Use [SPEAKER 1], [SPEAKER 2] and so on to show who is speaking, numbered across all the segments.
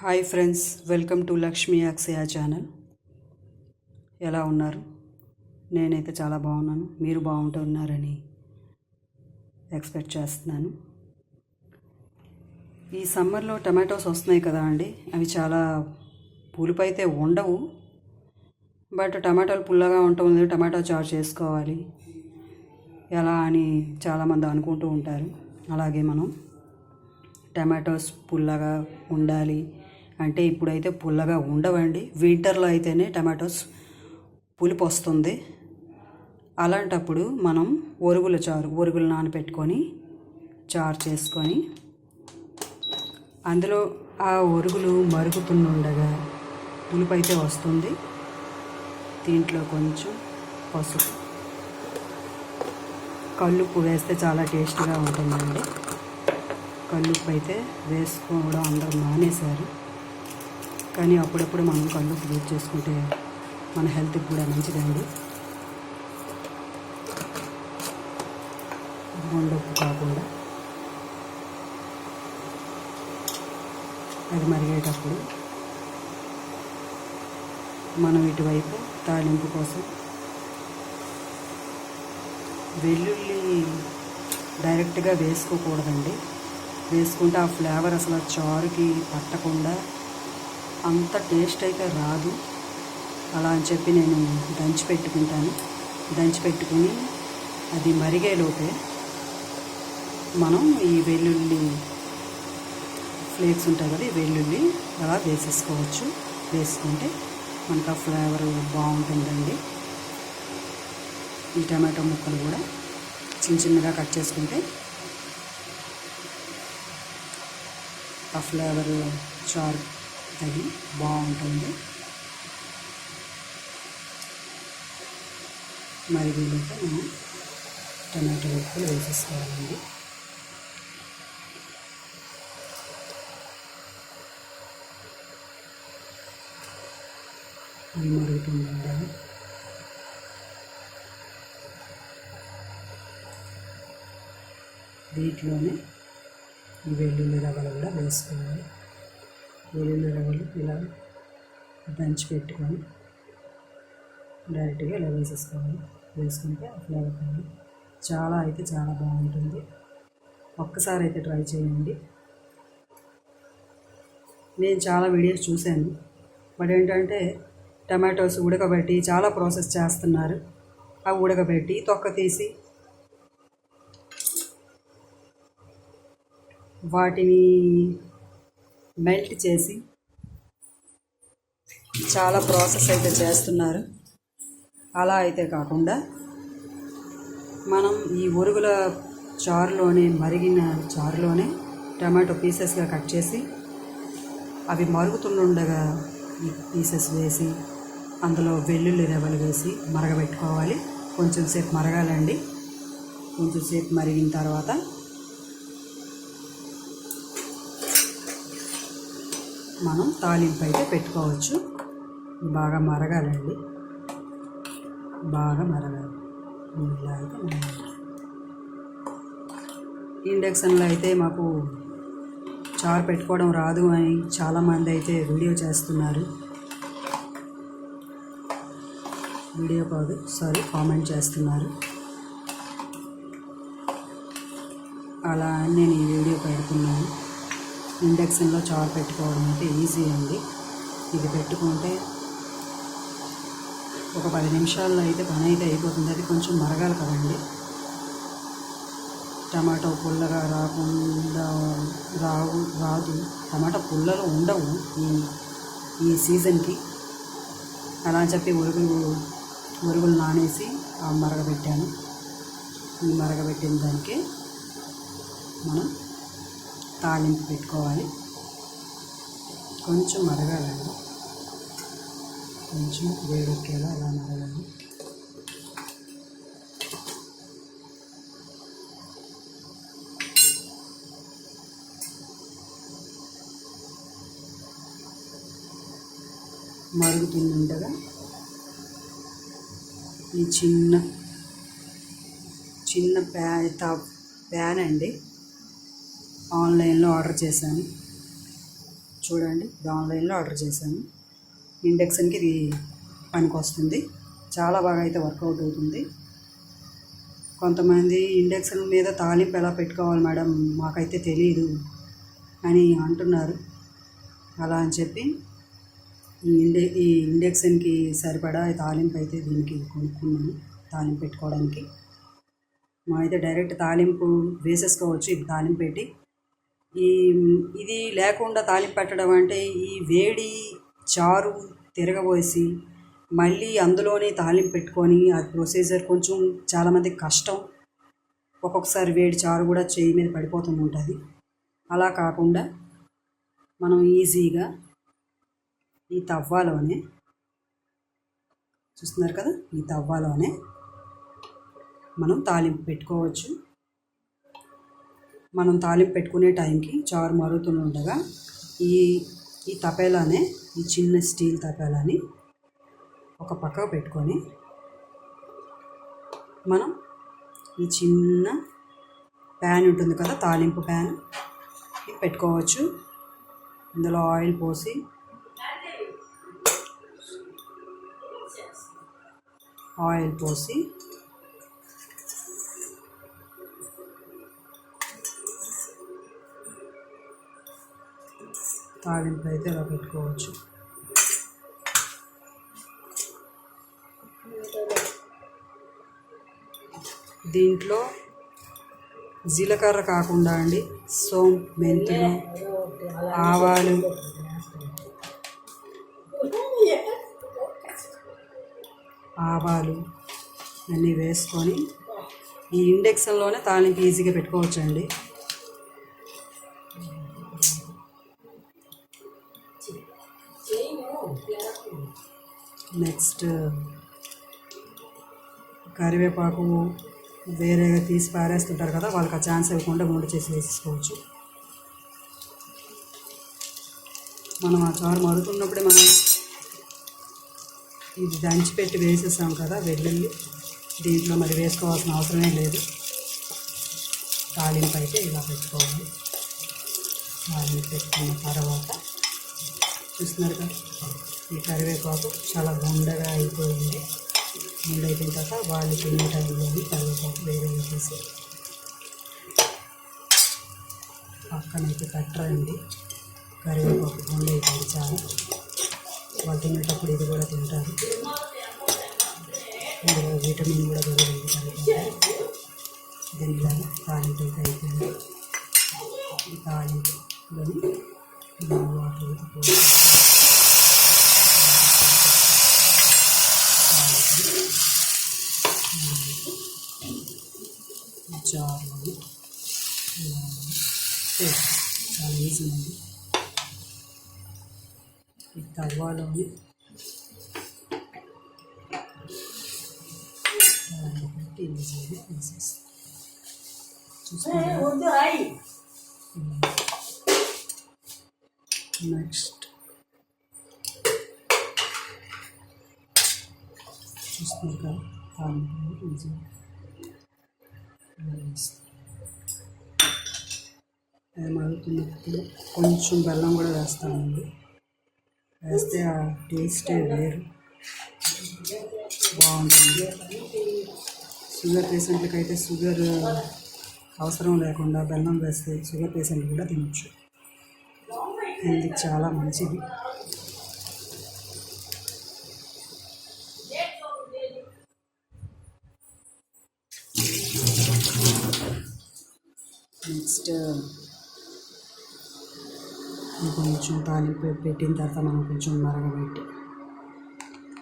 [SPEAKER 1] Hi friends, welcome to Lakshmi Akshaya channel. ఎలా ఉన్నారు? నేనైతే చాలా బాగున్నాను. మీరు బాగుంటున్నారని ఎక్స్పెక్ట్ చేస్తున్నాను. ఈ సమ్మర్లో టమాటోస్ వస్తున్నాయి కదా అండి. అవి చాలా పులుపు అయితే ఉండవు, బట్ టమాటాలు పుల్లగా ఉంటుంది. టమాటో చారు చేసుకోవాలి ఎలా అని చాలామంది అనుకుంటూ ఉంటారు. అలాగే మనం టమాటోస్ పుల్లగా ఉండాలి అంటే ఇప్పుడైతే పుల్లగా ఉండవండి. వింటర్లో అయితేనే టమాటోస్ పులుపు వస్తుంది. అలాంటప్పుడు మనం ఒరుగులు నానబెట్టుకొని చారు చేసుకొని అందులో ఆ ఒరుగులు మరుగుతుండగా పులుపు అయితే వస్తుంది. దీంట్లో కొంచెం పసుపు, కల్లుప్పు వేస్తే చాలా టేస్ట్గా ఉంటుందండి. కల్లుప్పు అయితే వేసుకోవడం అందరూ మానేశారు, కానీ అప్పుడప్పుడు మనం కల్లుప్పు యూజ్ చేసుకుంటే మన హెల్త్కి కూడా మంచిదండి. గుండెప్పు కాకుండా అది మరిగేటప్పుడు మనం ఇటువైపు తాలింపు కోసం వెల్లుల్లి డైరెక్ట్గా వేసుకోకూడదండి. వేసుకుంటే ఆ ఫ్లేవర్ అసలు చారుకి పట్టకుండా అంత టేస్ట్ అయితే రాదు. అలా అని చెప్పి నేను దంచిపెట్టుకుని అది మరిగేలోపే మనం ఈ వెల్లుల్లి ఫ్లేక్స్ ఉంటాయి కదా, ఈ వెల్లుల్లి అలా వేసేసుకోవచ్చు. వేసుకుంటే మనకు ఆ ఫ్లేవర్ బాగుంటుందండి. ఈ టమాటో ముక్కలు కూడా చిన్నగా కట్ చేసుకుంటే ఆ ఫ్లేవర్ చారు తగిలి బాగుంటుంది. మరిగేలోపు మనం టమాటో ముక్కలు వేసేసుకోవాలండి. అది మరుగుతుండాలి. వీటిలోనే ఈ వెల్లుల్లి రవ్వలు కూడా వేసుకోవాలి. వెల్లుల్లి రవ్వలు ఇలా దంచి పెట్టుకొని డైరెక్ట్గా ఇలా వేసేసుకోవాలి. వేసుకుంటే ఆ ఫ్లేవర్ కానీ చాలా బాగుంటుంది. ఒక్కసారి అయితే ట్రై చేయండి. నేను చాలా వీడియోస్ చూశాను, బట్ ఏంటంటే టమాటోస్ ఉడకబెట్టి చాలా ప్రాసెస్ చేస్తున్నారు. అవి ఉడకబెట్టి తొక్క తీసి వాటిని మెల్ట్ చేసి చాలా ప్రాసెస్ అయితే చేస్తున్నారు. అలా అయితే కాకుండా మనం ఈ ఒరుగుల మరిగిన చారులోనే టమాటో పీసెస్గా కట్ చేసి అవి మరుగుతుండగా ఈ పీసెస్ వేసి అందులో వెల్లుల్లి రెబ్బలు వేసి మరగబెట్టుకోవాలి. కొంచెం సేపు మరగాలండి. కొంచెం సేపు మరిగిన తర్వాత మనం తాలింపు అయితే పెట్టుకోవచ్చు. బాగా మరగాలండి, బాగా మరగాలి. ఇలా అయితే ఇండక్షన్లో అయితే మాకు చారు పెట్టుకోవడం రాదు అని చాలామంది అయితే కామెంట్ చేస్తున్నారు. అలా నేను ఈ వీడియో పెడుతున్నాను. ఇండక్షన్లో చారు పెట్టుకోవడం అయితే ఈజీ అండి. ఇది పెట్టుకుంటే ఒక 10 నిమిషాల్లో అయితే పని అయితే అయిపోతుంది. అది కొంచెం మరగాలి కదండి. టమాటో పుల్లగా రాదు. టమాటా పుల్లలు ఉండవు ఈ సీజన్కి. అలా చెప్పి ఒరుగులు నానేసి మరగబెట్టాను. ఈ మరగబెట్టిన దానికి మనం తాలింపు పెట్టుకోవాలి. కొంచెం మరగాలండి, కొంచెం వేడెక్కేలా అలా మరగాలి. మరుగుతుండగా ఈ చిన్న ప్యాన్ అండి ఆన్లైన్లో ఆర్డర్ చేశాను. చూడండి, ఇది ఆన్లైన్లో ఆర్డర్ చేశాను. ఇండక్షన్కి ఇది పనికి వస్తుంది. చాలా బాగా అయితే వర్కౌట్ అవుతుంది. కొంతమంది ఇండక్షన్ మీద తాలింపు ఎలా పెట్టుకోవాలి మేడం, మాకైతే తెలియదు అని అంటున్నారు. అలా అని చెప్పి ఈ ఇండక్షన్కి సరిపడా తాలింపు అయితే దీనికి కొనుక్కున్నాను, తాలింపు పెట్టుకోవడానికి. మా అయితే డైరెక్ట్ తాలింపు వేసేసుకోవచ్చు. ఇది తాలింపు పెట్టి ఇది లేకుండా తాలింపు పెట్టడం అంటే ఈ వేడి చారు తిరగబోసి మళ్ళీ అందులోనే తాలింపు పెట్టుకొని అది ప్రొసీజర్ కొంచెం చాలామందికి కష్టం. ఒక్కొక్కసారి వేడి చారు కూడా చేయి మీద పడిపోతూ ఉంటుంది. అలా కాకుండా మనం ఈజీగా ఈ తవ్వాలోనే చూస్తున్నారు కదా, ఈ తవ్వాలోనే మనం తాలింపు పెట్టుకోవచ్చు. మనం తాలింపు పెట్టుకునే టైంకి చారు మరుగుతుండగా ఈ తపేలానే, ఈ చిన్న స్టీల్ తపేలాని ఒక పక్కకు పెట్టుకొని మనం ఈ చిన్న ప్యాన్ ఉంటుంది కదా, తాలింపు ప్యాన్ పెట్టుకోవచ్చు. ఇందులో ఆయిల్ పోసి తాలింపు అయితే ఇలా పెట్టుకోవచ్చు. దీంట్లో జీలకర్ర కాకుండా అండి సోంపు, మెంతులు, ఆవాలు, అన్నీ వేసుకొని ఈ ఇండక్షన్లోనే తాలింపు ఈజీగా పెట్టుకోవచ్చు అండి. నెక్స్ట్ కరివేపాకు వేరేగా తీసి పారేస్తుంటారు కదా, వాళ్ళకి ఆ ఛాన్స్ ఇవ్వకుండా గుండె చేసి వేసేసుకోవచ్చు. మనం ఆ చారు మరుగుతున్నప్పుడే మనం ఇది దంచిపెట్టి వేసేసాం కదా వెల్లుల్లి, దీంట్లో మరి వేసుకోవాల్సిన అవసరమే లేదు. తాలింపు అయితే ఇలా పెట్టుకోవాలి. తాలింపు పెట్టుకున్న తర్వాత చూస్తున్నారు కదా, ఈ కరివేపాకు చాలా గుండగా అయిపోయింది. గుండె అయిపోయిన తర్వాత వాళ్ళు తినే టైంలోని కరివేపాకు వేరేగా తీసి పక్కనైతే పెట్టరండి. కరివేపాకు గుండె అయిపోయింది చాలా. వాళ్ళు తినేటప్పుడు ఇది కూడా తింటారు. ఇందులో విటమిన్ కూడా దొరుకుతుంది కరివేపాకు. దీనిలో తాలింపు అయితే అయిపోయింది. ఈ తాలింపులోని వాటర్ అయితే పోయి జారుని చాలా ఈజీ అండి. ఈ తవ్వాలోని పెట్టి ఈజీగా తీసేస్తాం. నెక్స్ట్ చూస్తున్నారు కదా, తాలింపు ఈజీగా మరుగుతున్నప్పుడు కొంచెం బెల్లం కూడా వేస్తామండి. వేస్తే ఆ టేస్టే వేరు, బాగుంటుంది. షుగర్ పేషెంట్లకి అయితే షుగర్ అవసరం లేకుండా బెల్లం వేస్తే షుగర్ పేషెంట్లు కూడా తినచ్చు. హెల్త్కి చాలా మంచిది. నెక్స్ట్ కొంచెం తాలింపు పెట్టిన తర్వాత మనం కొంచెం మరగబెట్టి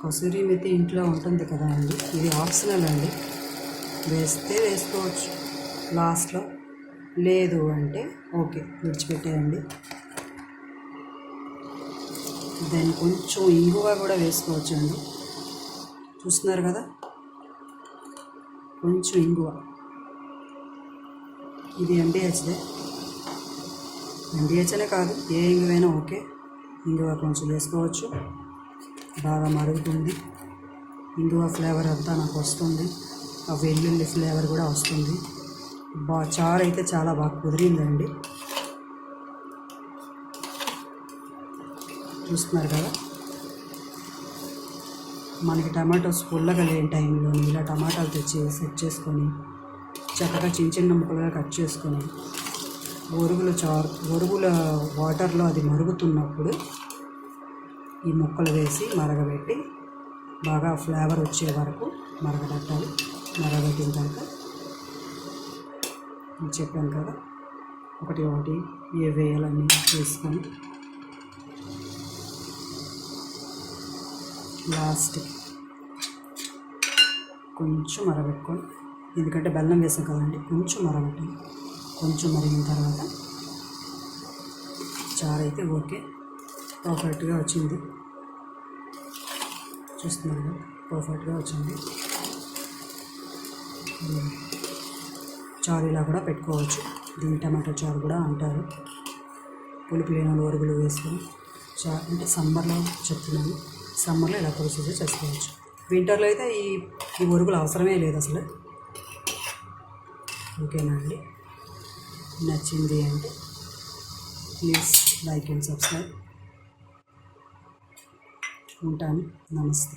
[SPEAKER 1] కసూరి మెతి ఇంట్లో ఉంటుంది కదా అండి, ఇది ఆప్షనల్ అండి. వేస్తే వేసుకోవచ్చు లాస్ట్లో, లేదు అంటే ఓకే విడిచిపెట్టేయండి. దాన్ని కొంచెం ఇంగువ కూడా వేసుకోవచ్చు అండి. చూస్తున్నారు కదా, కొంచెం ఇంగువ. ఇది NDHదే, NDH అనే కాదు, ఏ ఇంగువైనా ఓకే. ఇంగువ కొంచెం వేసుకోవచ్చు. బాగా మరుగుతుంది. ఇంగువ ఫ్లేవర్ అంతా నాకు వస్తుంది, ఆ వెల్లుల్లి ఫ్లేవర్ కూడా వస్తుంది. చారు అయితే చాలా బాగా కుదిరిందండి. చూస్తున్నారు కదా, మనకి టమాటోస్ పుల్లగా లేని టైంలో ఇలా టమాటాలు తెచ్చి సెట్ చేసుకొని చక్కగా చిన్న చిన్న ముక్కలుగా కట్ చేసుకొని ఒరుగుల వాటర్లో అది మరుగుతున్నప్పుడు ఈ ముక్కలు వేసి మరగబెట్టి బాగా ఫ్లేవర్ వచ్చే వరకు మరగబెట్టాలి. మరగబెట్టిన తర్వాత చెప్పాను కదా, ఒకటి ఒకటి ఏ వేయాలని వేసుకొని లాస్ట్ కొంచెం మరగబెట్టుకొని, ఎందుకంటే బెల్లం వేసాం కదండి, కొంచెం మరగబెట్టాలి. కొంచెం మరిగిన తర్వాత చారు అయితే ఓకే, పర్ఫెక్ట్గా వచ్చింది. చూస్తున్నారు కదా, పర్ఫెక్ట్గా వచ్చింది. చారు ఇలా కూడా పెట్టుకోవచ్చు, దీని టమాటో చారు కూడా అంటారు. పులుపు లేని ఒరుగులు వేసుకొని చారు అంటే సమ్మర్లో చెప్తున్నాను, సమ్మర్లో ఇలా ప్రొసీజర్ చేసుకోవచ్చు. వింటర్లో అయితే ఈ ఒరుగులు అవసరమే లేదు అసలు. ఓకేనా అండి, నచ్చింది అంటే ప్లీజ్ లైక్ అండ్ సబ్స్క్రైబ్. ఉంటాను, నమస్తే.